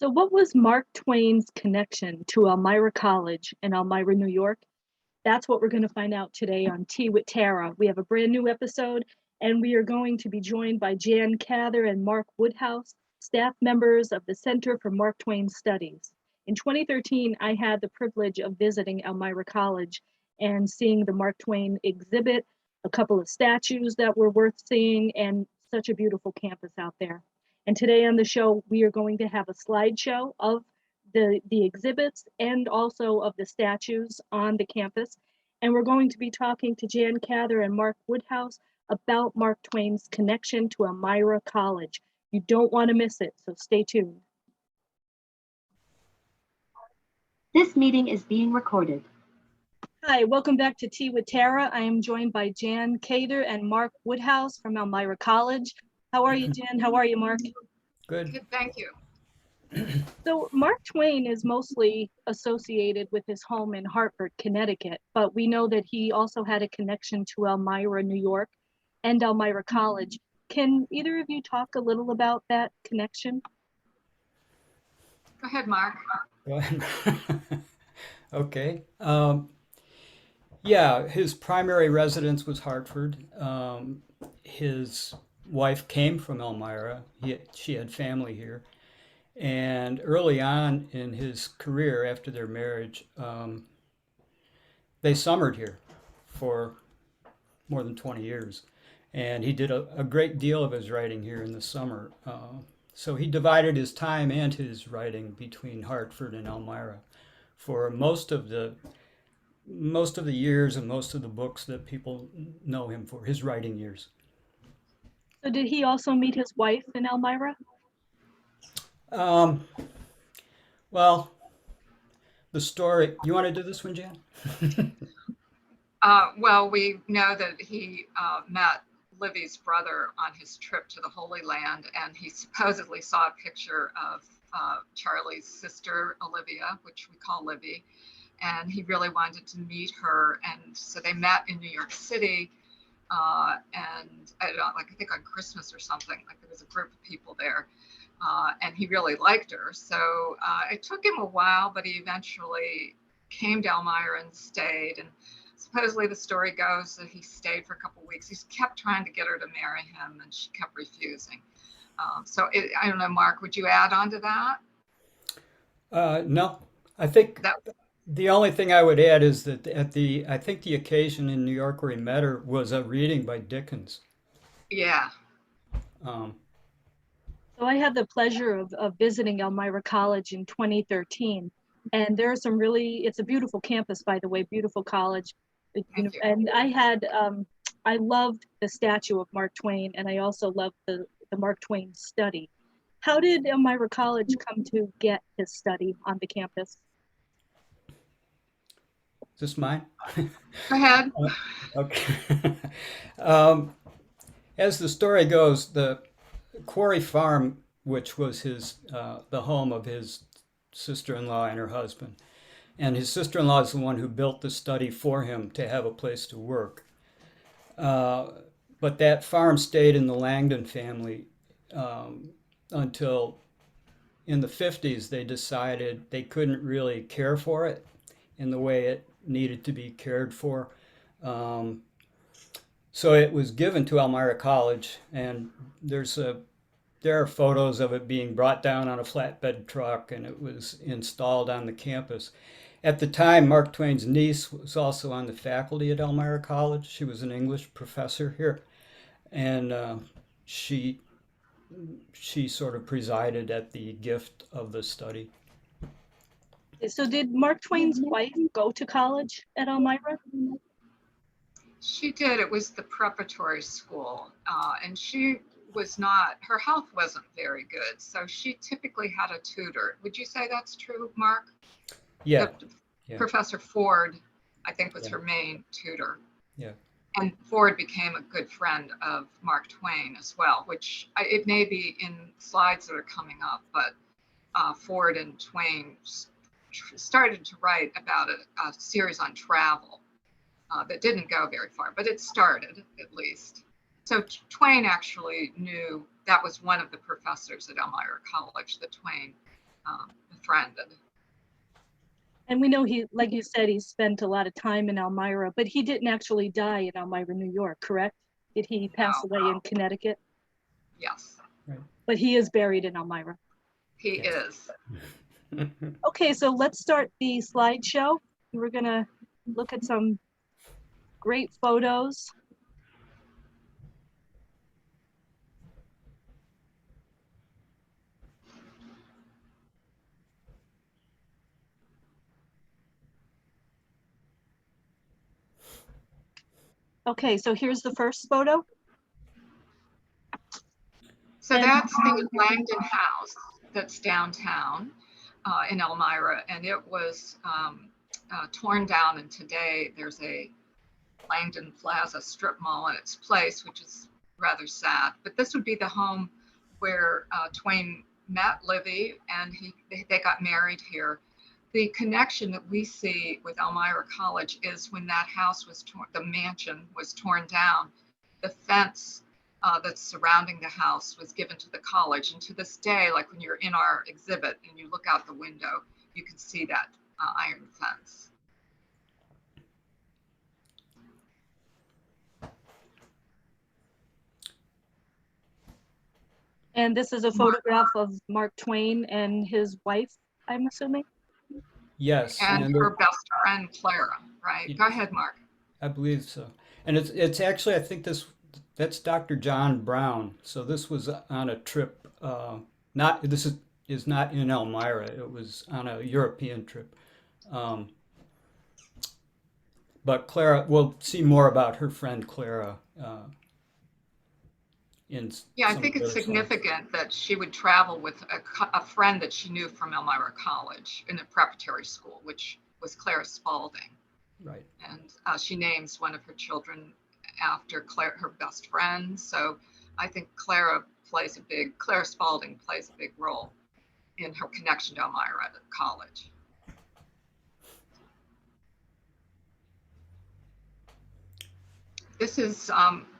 So, what was Mark Twain's connection to Elmira College in Elmira, New York? That's what we're going to find out today on Tea with Tara. We have a brand new episode, and we are going to be joined by Kather and Mark Woodhouse, staff members of the Center for Mark Twain Studies. In 2013, I had the privilege of visiting Elmira College and seeing the Mark Twain exhibit, a couple of statues that were worth seeing, and such a beautiful campus out there. And today on the show, we are going to have a slideshow of the exhibits and also of the statues on the campus. And we're going to be talking to Kather and Mark Woodhouse about Mark Twain's connection to Elmira College. You don't want to miss it, so stay tuned. This meeting is being recorded. Hi, welcome back to Tea with Tara. I am joined by Kather and Mark Woodhouse from Elmira College. How are you, Jan? How are you, Mark? Good. Good, thank you. So Mark Twain is mostly associated with his home in Hartford, Connecticut, but we know that he also had a connection to Elmira, New York, and Elmira College. Can either of you talk a little about that connection? Go ahead, Mark. Go ahead. Okay. Yeah, his primary residence was Hartford. His wife came from Elmira. She had family here. And early on in his career, after their marriage, they summered here for more than 20 years. And he did a great deal of his writing here in the summer. So he divided his time and his writing between Hartford and Elmira for most of the years and most of the books that people know him for, his writing years. So did he also meet his wife in Elmira? Well, the story, you want to do this one, Jan? Well, we know that he met Livy's brother on his trip to the Holy Land, and he supposedly saw a picture of Charlie's sister, Olivia, which we call Livy, and he really wanted to meet her. And so they met in New York City, and I think on Christmas or something, like there was a group of people there. And he really liked her. So it took him a while, but he eventually came to Elmira and stayed. And supposedly the story goes that he stayed for a couple of weeks. He kept trying to get her to marry him, and she kept refusing. I don't know, Mark, would you add on to that? No, I think the only thing I would add is that I think the occasion in New York where he met her was a reading by Dickens. Yeah. So I had the pleasure of visiting Elmira College in 2013, and there are some it's a beautiful campus, by the way, beautiful college. And I loved the statue of Mark Twain, and I also loved the Mark Twain study. How did Elmira College come to get his study on the campus? Is this mine? Go ahead. Okay. As the story goes, the Quarry Farm, which was the home of his sister-in-law and her husband, and his sister-in-law is the one who built the study for him to have a place to work. But that farm stayed in the Langdon family until in the 50s they decided they couldn't really care for it in the way it needed to be cared for. So it was given to Elmira College, and there are photos of it being brought down on a flatbed truck, and it was installed on the campus. At the time, Mark Twain's niece was also on the faculty at Elmira College. She was an English professor here, and she sort of presided at the gift of the study. So did Mark Twain's wife go to college at Elmira? She did. It was the preparatory school, and she was not, her health wasn't very good, so she typically had a tutor. Would you say that's true, Mark? Yeah. Professor Ford, I think, was her main tutor. Yeah. And Ford became a good friend of Mark Twain as well, which it may be in slides that are coming up, but Ford and Twain started to write about a series on travel that didn't go very far, but it started at least. So Twain actually knew that was one of the professors at Elmira College that Twain befriended. And we know he, like you said, he spent a lot of time in Elmira, but he didn't actually die in Elmira, New York, correct? Did he pass away in Connecticut? Yes, But he is buried in Elmira. he is. Okay, so let's start the slideshow. We're gonna look at some great photos. Okay, so here's the first photo. So And- that's the Langdon house that's downtown in Elmira, and it was torn down, and today there's a Langdon Plaza strip mall in its place, which is rather sad. But this would be the home where Twain met Livy, and they got married here. The connection that we see with Elmira College is when that house was torn, the mansion was torn down, the fence that's surrounding the house was given to the college. And to this day, like when you're in our exhibit and you look out the window, you can see that iron fence. And this is a photograph of Mark Twain and his wife, I'm assuming. Yes, And her best friend, Clara, right? Yeah. Go ahead, Mark. I believe so. And it's actually, I think that's Dr. John Brown. So this was on a trip. This is not in Elmira. It was on a European trip. But Clara, we'll see more about her friend Clara. Yeah, I think it's significant that she would travel with a friend that she knew from Elmira College in a preparatory school, which was Clara Spalding. Right. And she names one of her children after Clara, her best friend. So I think Clara Spalding plays a big role in her connection to Elmira College. This is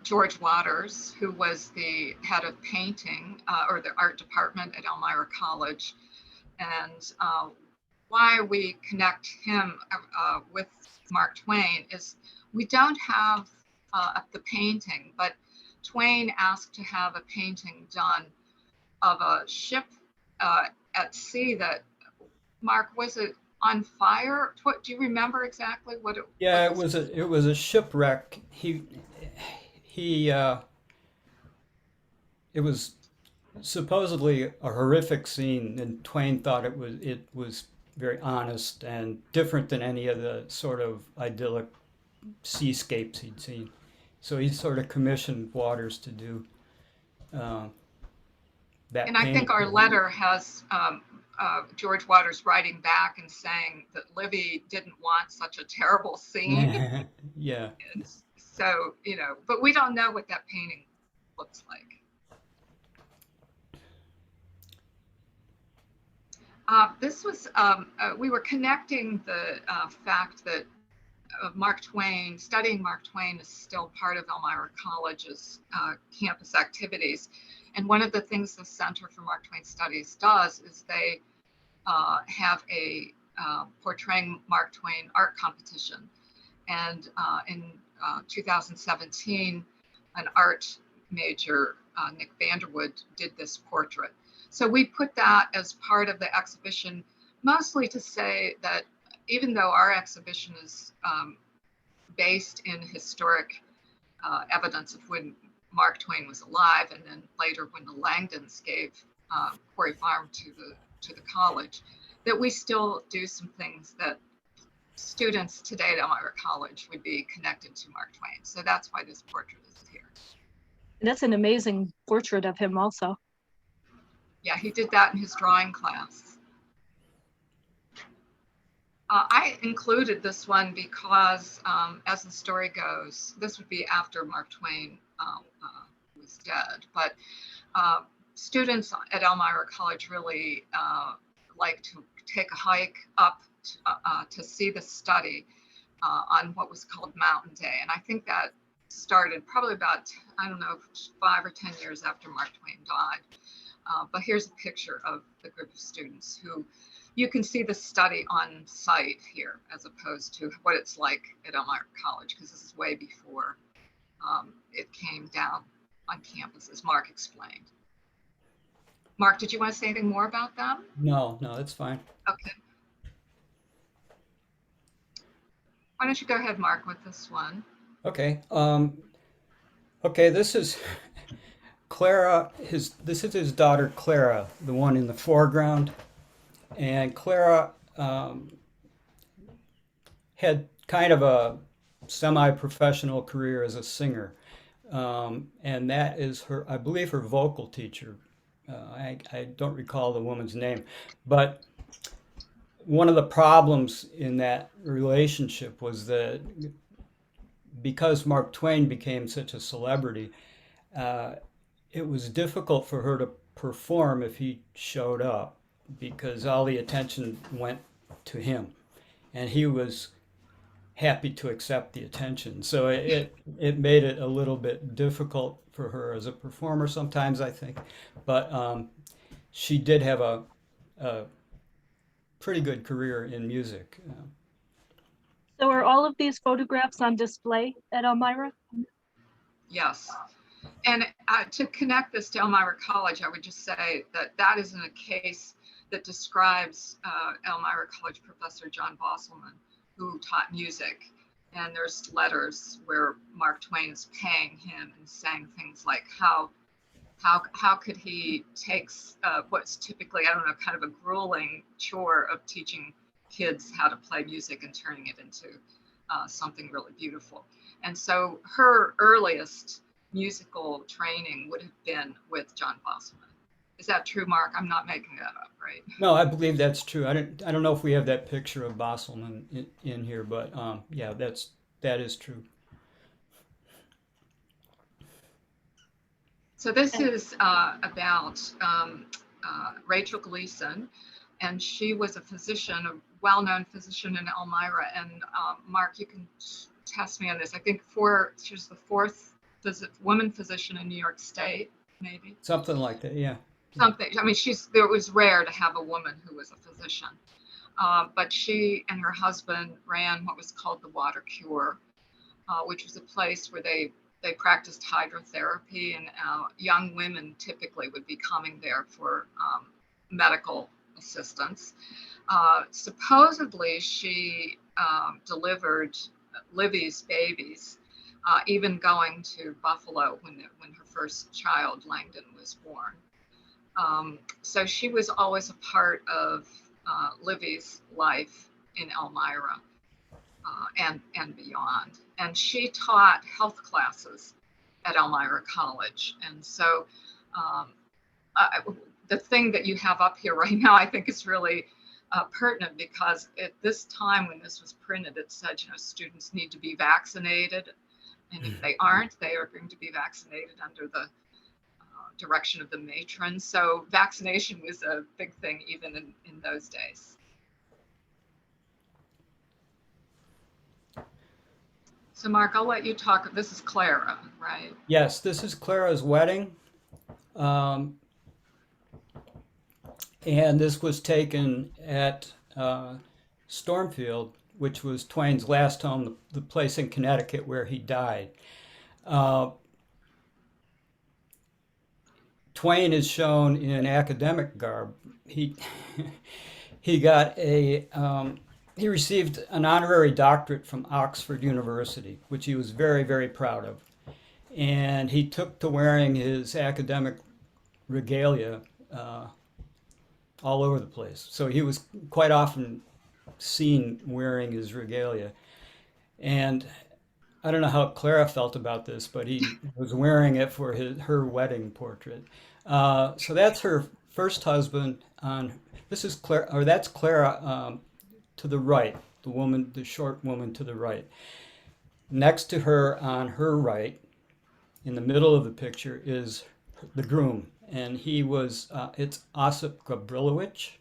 George Waters, who was the head of painting or the art department at Elmira College. And why we connect him with Mark Twain is we don't have the painting, but Twain asked to have a painting done of a ship at sea that, Mark, was it on fire? What do you remember exactly what it? Yeah, it was a shipwreck. It was supposedly a horrific scene, and Twain thought it was very honest and different than any of the sort of idyllic seascapes he'd seen. So he sort of commissioned Waters to do that. And I think our letter has George Waters writing back and saying that Livy didn't want such a terrible scene. Yeah. And so, but we don't know what that painting looks like. This was, we were connecting the fact that studying Mark Twain is still part of Elmira College's campus activities. And one of the things the Center for Mark Twain Studies does is they have a portraying Mark Twain art competition. And in 2017, an art major, Nick Vanderwood, did this portrait. So we put that as part of the exhibition, mostly to say that even though our exhibition is based in historic evidence of when Mark Twain was alive, and then later when the Langdons gave Quarry Farm to the college, that we still do some things that students today at Elmira College would be connected to Mark Twain. So that's why this portrait is here. And that's an amazing portrait of him also. Yeah, he did that in his drawing class. I included this one because, as the story goes, this would be after Mark Twain was dead. But students at Elmira College really like to take a hike up to see the study on what was called Mountain Day. And I think that started probably about, 5 or 10 years after Mark Twain died. But here's a picture of the group of students who you can see the study on site here as opposed to what it's like at Elmira College, because this is way before it came down on campus, as Mark explained. Mark, did you want to say anything more about them? No, that's fine. Okay. Why don't you go ahead, Mark, with this one? Okay. Okay, this is Clara. This is his daughter Clara, the one in the foreground, and Clara had kind of a semi-professional career as a singer, and that is her, I believe, her vocal teacher. I don't recall the woman's name, but one of the problems in that relationship was that because Mark Twain became such a celebrity, it was difficult for her to perform if he showed up because all the attention went to him, and he was happy to accept the attention. So it made it a little bit difficult for her as a performer sometimes, I think. But she did have a pretty good career in music. So are all of these photographs on display at Elmira? Yes. And to connect this to Elmira College, I would just say that that isn't a case that describes Elmira College professor John Bosselman, who taught music. And there's letters where Mark Twain is paying him and saying things like how could he take what's typically, I don't know, kind of a grueling chore of teaching kids how to play music and turning it into something really beautiful. And so her earliest musical training would have been with John Bosselman. Is that true, Mark? I'm not making that up, right? No, I believe that's true. I don't know if we have that picture of Bosselman in here, but yeah, that is true. So this is about Rachel Gleason, and she was a physician, a well-known physician in Elmira. And Mark, you can test me on this. I think she was the fourth woman physician in New York State, maybe. Something like that, yeah. Something. I mean, it was rare to have a woman who was a physician. But she and her husband ran what was called the Water Cure, which was a place where they practiced hydrotherapy, and young women typically would be coming there for medical assistance. Supposedly, she delivered Livy's babies, even going to Buffalo when her first child, Langdon, was born. So she was always a part of Livy's life in Elmira and beyond. And she taught health classes at Elmira College. And so the thing that you have up here right now, I think is really pertinent, because at this time when this was printed, it said, students need to be vaccinated. And if they aren't, they are going to be vaccinated under the direction of the matron. So vaccination was a big thing even in those days. So Mark, I'll let you talk. This is Clara, right? Yes, this is Clara's wedding. And this was taken at Stormfield, which was Twain's last home, the place in Connecticut where he died. Twain is shown in academic garb. He received an honorary doctorate from Oxford University, which he was very, very proud of. And he took to wearing his academic regalia all over the place. So he was quite often seen wearing his regalia. And I don't know how Clara felt about this, but he was wearing it for her wedding portrait. So that's her first husband. This is Clara, or that's Clara to the right, the short woman to the right. Next to her on her right, in the middle of the picture, is the groom, and it's Osip Gabrilowicz.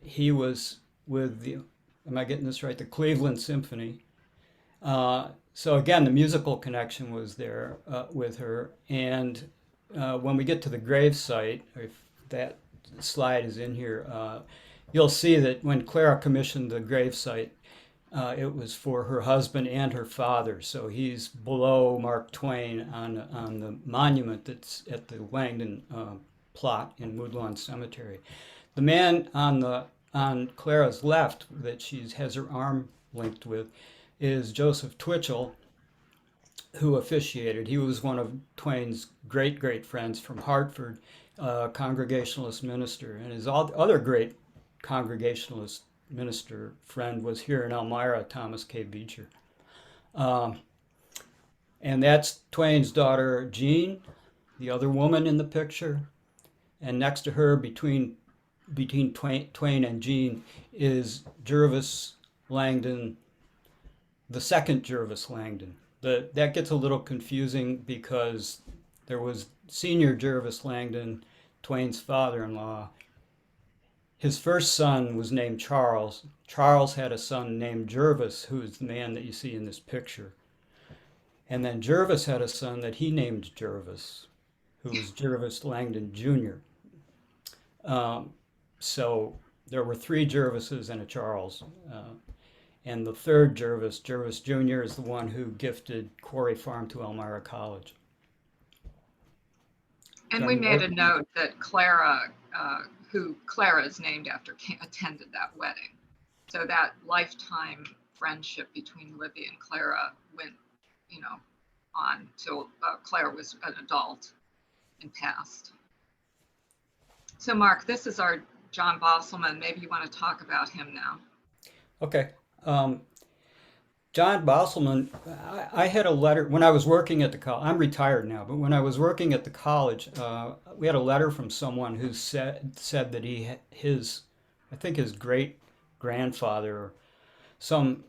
He was with am I getting this right? The Cleveland Symphony. So again, the musical connection was there with her, and when we get to the grave site, if that slide is in here, you'll see that when Clara commissioned the grave site, it was for her husband and her father. So he's below Mark Twain on the monument that's at the Langdon plot in Woodlawn Cemetery. The man on Clara's left that she has her arm linked with is Joseph Twitchell, who officiated. He was one of Twain's great friends from Hartford, Congregationalist minister, and his other great Congregationalist minister friend was here in Elmira, Thomas K. Beecher. And that's Twain's daughter, Jean, the other woman in the picture. And next to her, between Twain and Jean, is Jervis Langdon, the second Jervis Langdon. That gets a little confusing because there was senior Jervis Langdon, Twain's father-in-law. His first son was named Charles. Charles had a son named Jervis, who is the man that you see in this picture. And then Jervis had a son that he named Jervis, who was Jervis Langdon Jr. So there were three Jervises and a Charles. And the third Jervis, Jervis Jr., is the one who gifted Quarry Farm to Elmira College. And we made a note that Clara, who Clara is named after, attended that wedding. So that lifetime friendship between Livy and Clara went, on till Clara was an adult and passed. So Mark, this is our John Bosselman. Maybe you want to talk about him now. Okay. John Bosselman, I had a letter when I was working at the college. I'm retired now, but when I was working at the college, we had a letter from someone who said that I think his great grandfather or some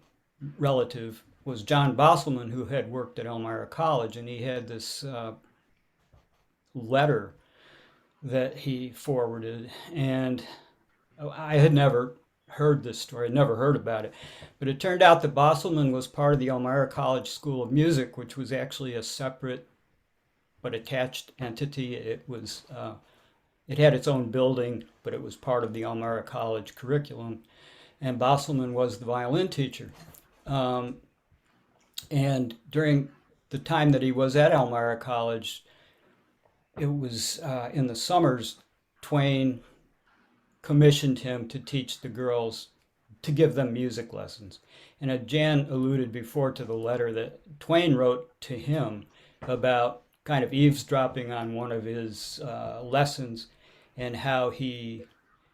relative was John Bosselman, who had worked at Elmira College, and he had this letter that he forwarded, and I had never heard this story, never heard about it, but it turned out that Bosselman was part of the Elmira College School of Music, which was actually a separate but attached entity. It had its own building, but it was part of the Elmira College curriculum, and Bosselman was the violin teacher. And during the time that he was at Elmira College, it was in the summers, Twain commissioned him to teach the girls, to give them music lessons. And Jan alluded before to the letter that Twain wrote to him about kind of eavesdropping on one of his lessons and how he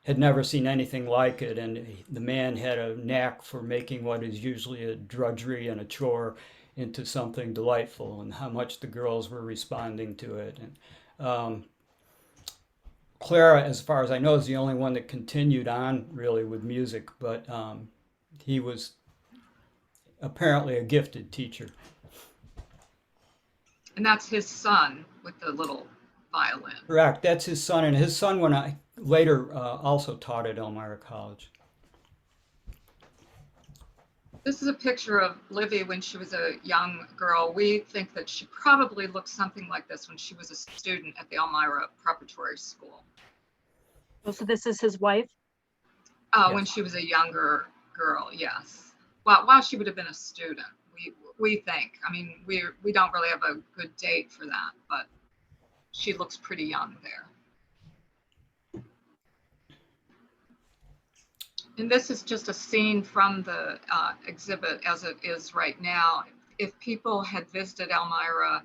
had never seen anything like it. And the man had a knack for making what is usually a drudgery and a chore into something delightful, and how much the girls were responding to it. And Clara, as far as I know, is the only one that continued on really with music, but he was apparently a gifted teacher. And that's his son with the little violin. Correct, that's his son, and his son later also taught at Elmira College. This is a picture of Livy when she was a young girl. We think that she probably looked something like this when she was a student at the Elmira Preparatory School. Oh, so this is his wife? Yes. When she was a younger girl, yes. Well, while she would have been a student, we think. I mean, we don't really have a good date for that, but she looks pretty young there. And this is just a scene from the exhibit as it is right now. If people had visited Elmira,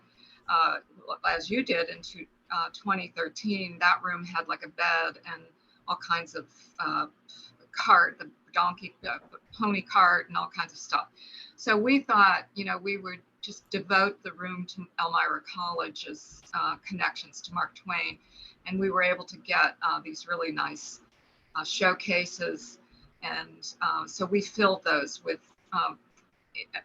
as you did in 2013, that room had like a bed and all kinds of cart, the pony cart and all kinds of stuff. So we thought, we would just devote the room to Elmira College's connections to Mark Twain. And we were able to get these really nice showcases. And so we filled those with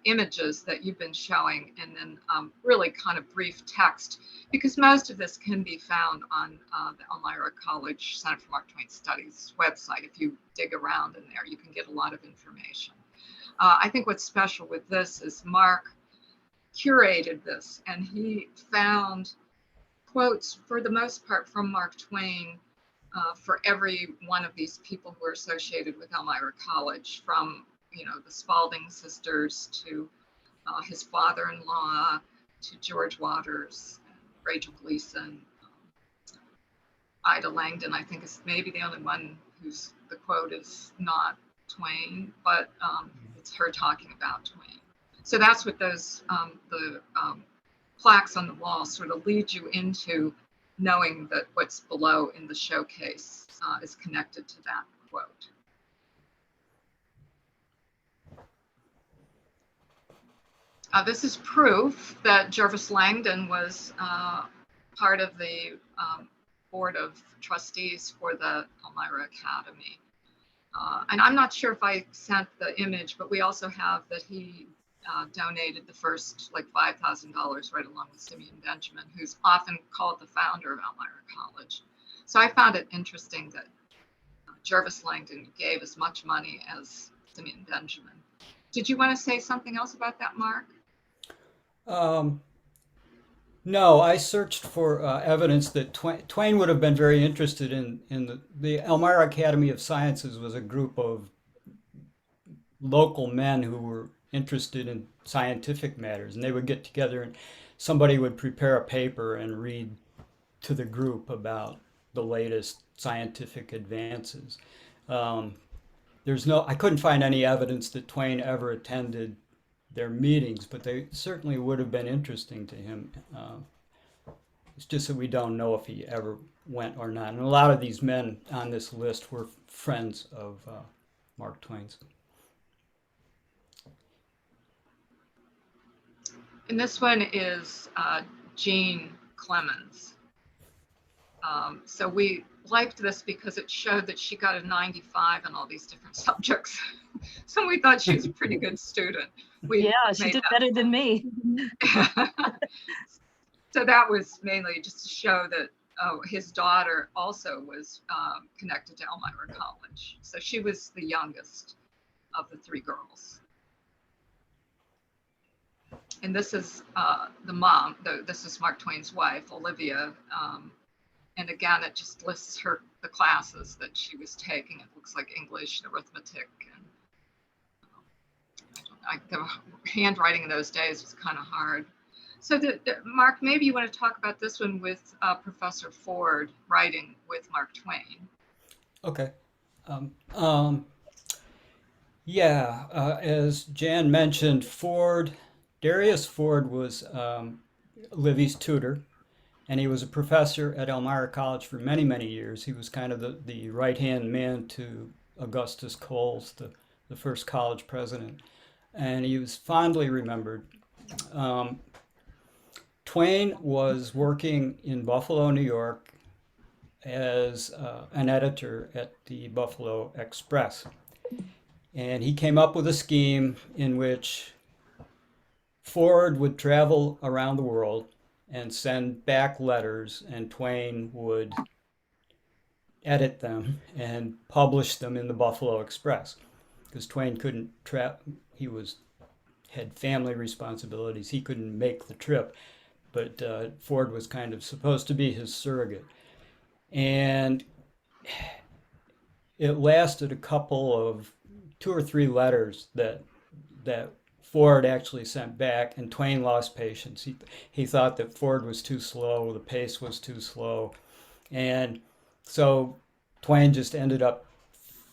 images that you've been showing, and then really kind of brief text, because most of this can be found on the Elmira College Center for Mark Twain Studies website. If you dig around in there, you can get a lot of information. I think what's special with this is Mark curated this, and he found quotes for the most part from Mark Twain for every one of these people who are associated with Elmira College, from the Spalding sisters to his father-in-law to George Waters, Rachel Gleason, Ida Langdon. I think is maybe the only one whose the quote is not Twain, but it's her talking about Twain. So that's what those the plaques on the wall sort of lead you into, knowing that what's below in the showcase is connected to that quote. This is proof that Jervis Langdon was part of the board of trustees for the Elmira Academy. And I'm not sure if I sent the image, but we also have that he donated the first like $5,000 right along with Simeon Benjamin, who's often called the founder of Elmira College. So I found it interesting that Jervis Langdon gave as much money as Simeon Benjamin. Did you want to say something else about that, Mark? No, I searched for evidence that Twain would have been very interested in the Elmira Academy of Sciences was a group of local men who were interested in scientific matters, and they would get together and somebody would prepare a paper and read to the group about the latest scientific advances. I couldn't find any evidence that Twain ever attended their meetings, but they certainly would have been interesting to him. It's just that we don't know if he ever went or not. And a lot of these men on this list were friends of Mark Twain's. And this one is Jean Clemens. So we liked this because it showed that she got a 95 in all these different subjects. So we thought she was a pretty good student. Yeah, she did better than me. So that was mainly just to show that his daughter also was connected to Elmira College. So she was the youngest of the three girls. And this is the mom. This is Mark Twain's wife, Olivia. And again, it just lists the classes that she was taking. It looks like English and arithmetic. And the handwriting in those days was kind of hard. So Mark, maybe you want to talk about this one with Professor Ford writing with Mark Twain. Okay. As Jan mentioned, Darius Ford was Livy's tutor, and he was a professor at Elmira College for many, many years. He was kind of the right-hand man to Augustus Coles, the first college president, and he was fondly remembered. Twain was working in Buffalo, New York as an editor at the Buffalo Express. And he came up with a scheme in which Ford would travel around the world and send back letters, and Twain would edit them and publish them in the Buffalo Express. Because Twain couldn't he had family responsibilities. He couldn't make the trip, but Ford was kind of supposed to be his surrogate. And it lasted a couple of 2 or 3 letters that Ford actually sent back, and Twain lost patience. He thought that Ford was too slow, the pace was too slow, and so Twain just ended up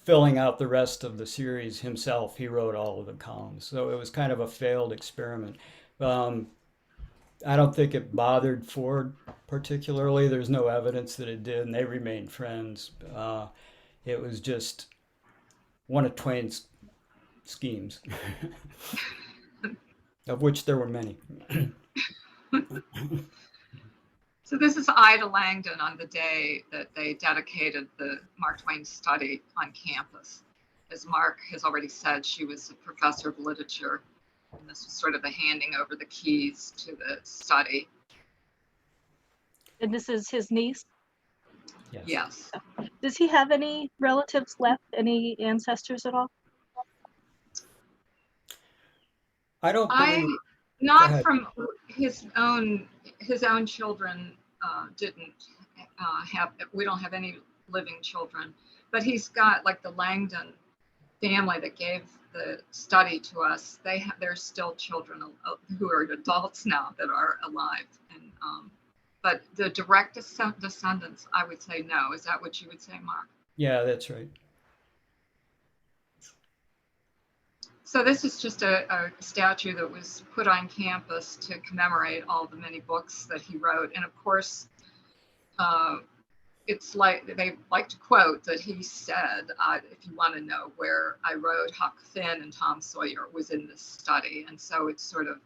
filling out the rest of the series himself. He wrote all of the columns, so it was kind of a failed experiment. I don't think it bothered Ford particularly. There's no evidence that it did, and they remained friends. It was just one of Twain's schemes, of which there were many. So this is Ida Langdon on the day that they dedicated the Mark Twain study on campus. As Mark has already said, she was a professor of literature, and this was sort of the handing over the keys to the study. And this is his niece? Yes. Does he have any relatives left? Any ancestors at all? I don't believe. Not from his own children. didn't we don't have any living children, but he's got like the Langdon family that gave the study to us. There's still children who are adults now that are alive, and but the direct descendants, I would say no. Is that what you would say, Mark? Yeah, that's right. So this is just a statue that was put on campus to commemorate all the many books that he wrote. And of course, it's like they like to quote that he said, if you want to know where I wrote Huck Finn and Tom Sawyer, was in this study. And so it's sort of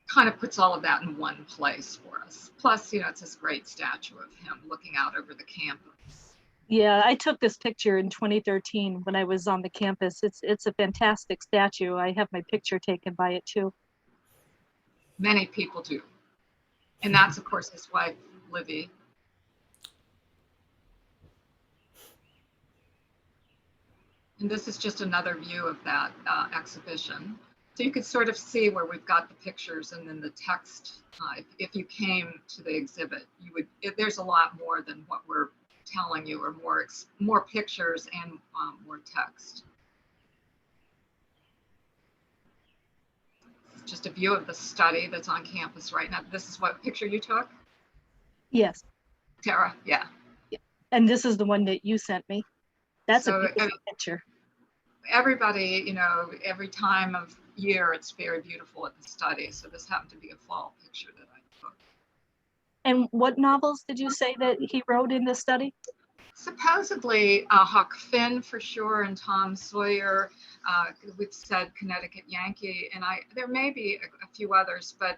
kind of puts all of that in one place for us. Plus, it's this great statue of him looking out over the campus. Yeah, I took this picture in 2013 when I was on the campus. It's a fantastic statue. I have my picture taken by it too. Many people do. And that's, of course, his wife, Livy. And this is just another view of that exhibition. So you could sort of see where we've got the pictures and then the text. If you came to the exhibit, there's a lot more than what we're telling you, or more pictures and more text. Just a view of the study that's on campus right now. This is what picture you took? Yes. Tara, yeah. And this is the one that you sent me. That's a beautiful picture. Everybody, every time of year, it's very beautiful at the study. So this happened to be a fall picture that I took. And what novels did you say that he wrote in the study? Supposedly Huck Finn for sure, and Tom Sawyer. We've said Connecticut Yankee, and there may be a few others, but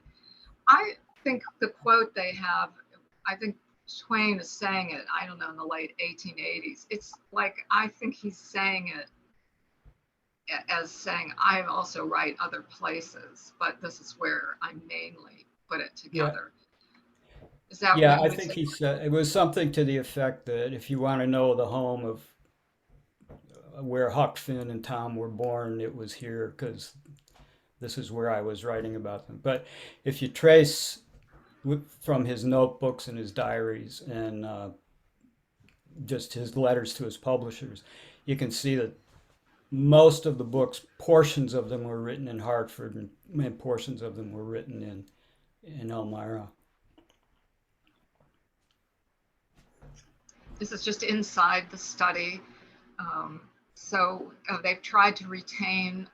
I think the quote they have, I think Twain is saying it, I don't know, in the late 1880s. It's like, I think he's saying it as saying, I also write other places, but this is where I mainly put it together. Is that Yeah, what I think he said it was something to the effect that if you want to know the home of where Huck Finn and Tom were born, it was here, because this is where I was writing about them. But if you trace from his notebooks and his diaries and just his letters to his publishers, you can see that most of the books, portions of them were written in Hartford, and portions of them were written in Elmira. This is just inside the study. So they've tried to retain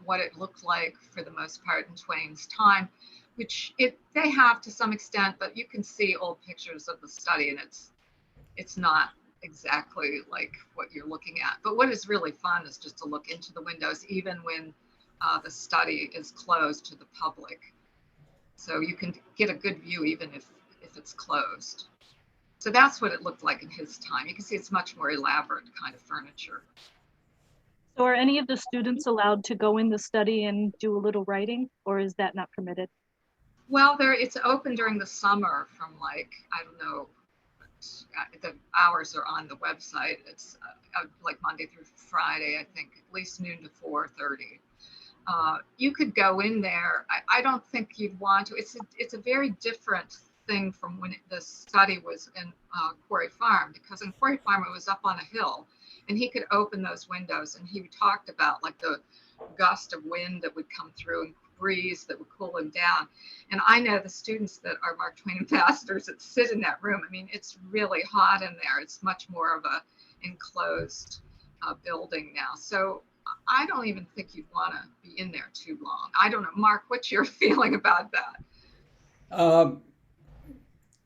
what it looked like for the most part in Twain's time, which they have to some extent, but you can see old pictures of the study, and it's not exactly like what you're looking at. But what is really fun is just to look into the windows, even when the study is closed to the public. So you can get a good view even if it's closed. So that's what it looked like in his time. You can see it's much more elaborate kind of furniture. So are any of the students allowed to go in the study and do a little writing, or is that not permitted? Well, it's open during the summer from like, I don't know, the hours are on the website. It's like Monday through Friday, I think, at least noon to 4:30. You could go in there. I don't think you'd want to. It's a very different thing from when the study was in Quarry Farm, because in Quarry Farm it was up on a hill, and he could open those windows, and he talked about like the gust of wind that would come through and breeze that would cool him down. And I know the students that are Mark Twain ambassadors that sit in that room. I mean, it's really hot in there. It's much more of a enclosed building now. So I don't even think you'd want to be in there too long. I don't know, Mark, what's your feeling about that?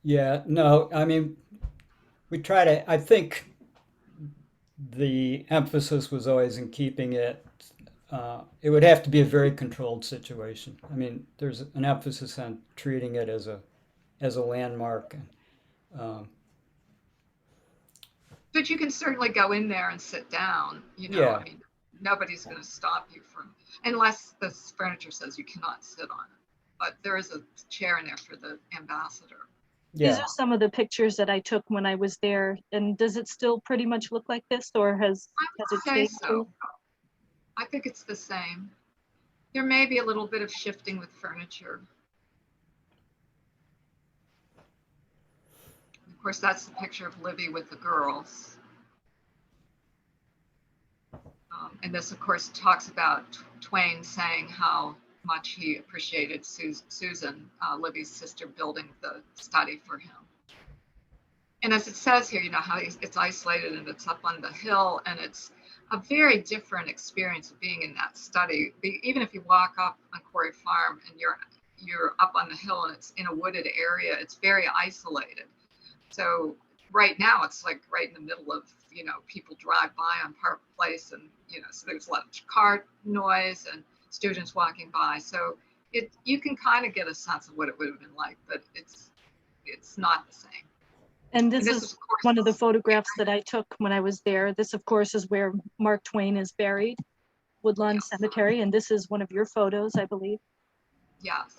Yeah, no, I mean, I think the emphasis was always in keeping it, it would have to be a very controlled situation. I mean, there's an emphasis on treating it as a landmark. But you can certainly go in there and sit down, Yeah. I mean, nobody's going to stop you unless the furniture says you cannot sit on it. But there is a chair in there for the ambassador. Yeah. These are some of the pictures that I took when I was there. And does it still pretty much look like this, or has it changed? So. I think it's the same. There may be a little bit of shifting with furniture. course, that's the picture of Livy with the girls. And this, of course, talks about Twain saying how much he appreciated Susan, Livy's sister, building the study for him. And as it says here, you know, how it's isolated and it's up on the hill, and it's a very different experience of being in that study. Even if you walk up on Quarry Farm and you're up on the hill and it's in a wooded area, it's very isolated. So right now it's like right in the middle of, you know, people drive by on Park Place, and, you know, so there's a lot of car noise and students walking by. So you can kind of get a sense of what it would have been like, but it's not the same. And this And is of course, one of the photographs that I took when I was there. This, of course, is where Mark Twain is buried, Woodlawn Yes. Cemetery. And this is one of your photos, I believe. yes.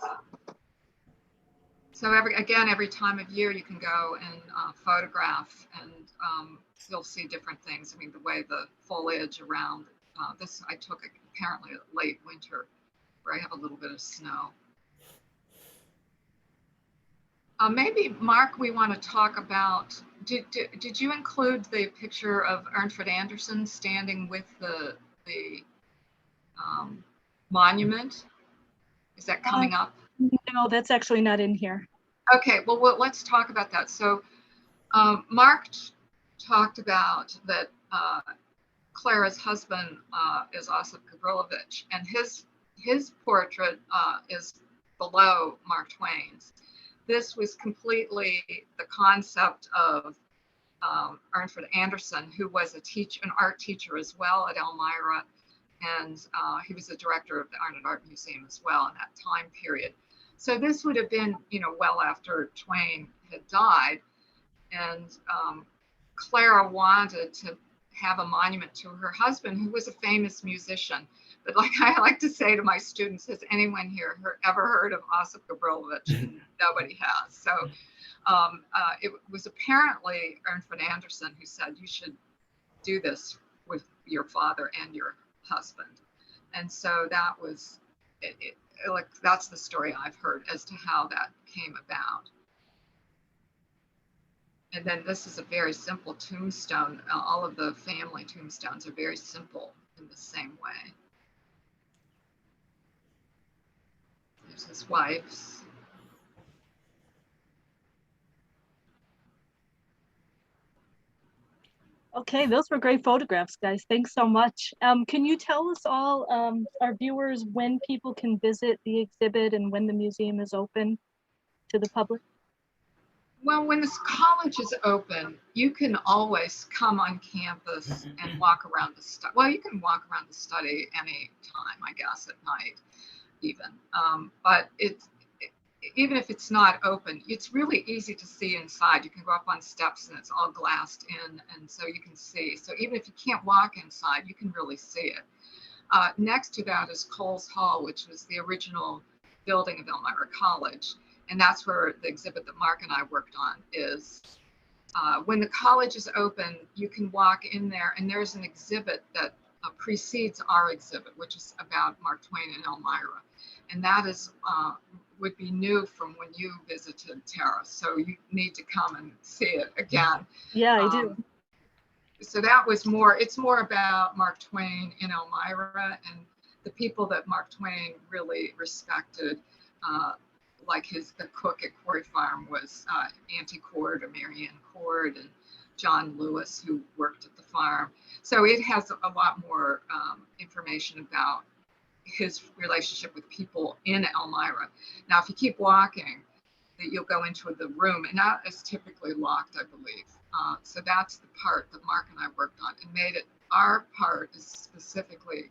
So every time of year you can go and photograph, and you'll see different things. I mean, the way the foliage around this, I took apparently late winter, where I have a little bit of snow. Maybe, Mark, we want to talk about, did you include the picture of Ernfrid Anderson standing with the monument? Is that coming up? No, that's actually not in here. Okay, well, let's talk about that. So Mark talked about that Clara's husband is Osip Gavrilovich, and his portrait is below Mark Twain's. This was completely the concept of Ernfrid Anderson, who was an art teacher as well at Elmira, and he was the director of the Arnott Art Museum as well in that time period. So this would have been, you know, well after Twain had died, and Clara wanted to have a monument to her husband, who was a famous musician. But like I like to say to my students, has anyone here ever heard of Osip Gavrilovich? Nobody has. So it was apparently Ernfrid Anderson who said, you should do this with your father and your husband. And so that was, like, that's the story I've heard as to how that came about. And then this is a very simple tombstone. All of the family tombstones are very simple in the same way. There's his wife's. Okay, those were great photographs, guys. Thanks so much. Can you tell us all, our viewers, when people can visit the exhibit and when the museum is open to the public? Well, when this college is open, you can always come on campus and walk around the study. Well, you can walk around the study any time, I guess, at night even. But even if it's not open, it's really easy to see inside. You can go up on steps and it's all glassed in, and so you can see. So even if you can't walk inside, you can really see it. Next to that is Coles Hall, which was the original building of Elmira College. And that's where the exhibit that Mark and I worked on is. When the college is open, you can walk in there, and there's an exhibit that precedes our exhibit, which is about Mark Twain and Elmira. And that is would be new from when you visited Tara. So you need to come and see it again. Yeah, I do. So that was it's more about Mark Twain in Elmira and the people that Mark Twain really respected. Like the cook at Quarry Farm was Auntie Cord, or Marianne Cord, and John Lewis, who worked at the farm. So it has a lot more information about his relationship with people in Elmira. Now, if you keep walking, you'll go into the room, and that is typically locked, I believe. So that's the part that Mark and I worked on and made it. Our part is specifically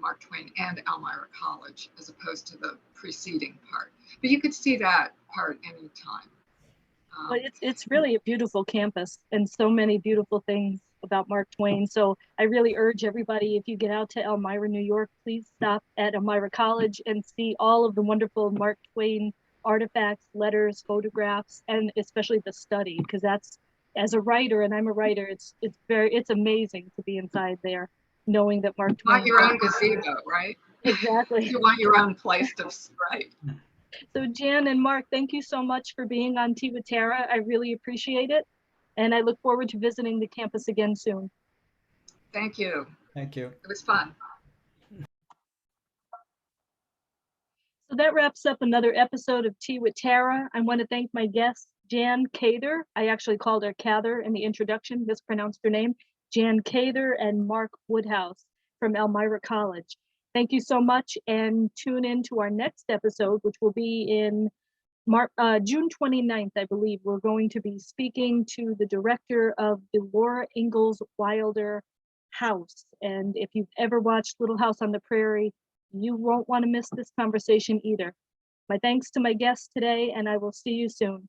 Mark Twain and Elmira College, as opposed to the preceding part. But you could see that part anytime. Well, it's really a beautiful campus and so many beautiful things about Mark Twain. So I really urge everybody, if you get out to Elmira, New York, please stop at Elmira College and see all of the wonderful Mark Twain artifacts, letters, photographs, and especially the study, because that's, as a writer, and I'm a writer, it's amazing to be inside there, knowing that Mark Twain. You want your own gazebo, right? Exactly. You want your own place to write. So Jan and Mark, thank you so much for being on Tea with Tara. I really appreciate it. And I look forward to visiting the campus again soon. Thank you. Thank you. It was fun. So that wraps up another episode of Tea with Tara. I want to thank my guests, Jan Kather. I actually called her Kather in the introduction, mispronounced her name. Jan Kather and Mark Woodhouse from Elmira College. Thank you so much, and tune in to our next episode, which will be in June 29th, I believe. We're going to be speaking to the director of the Laura Ingalls Wilder House. And if you've ever watched Little House on the Prairie, you won't want to miss this conversation either. My thanks to my guests today, and I will see you soon.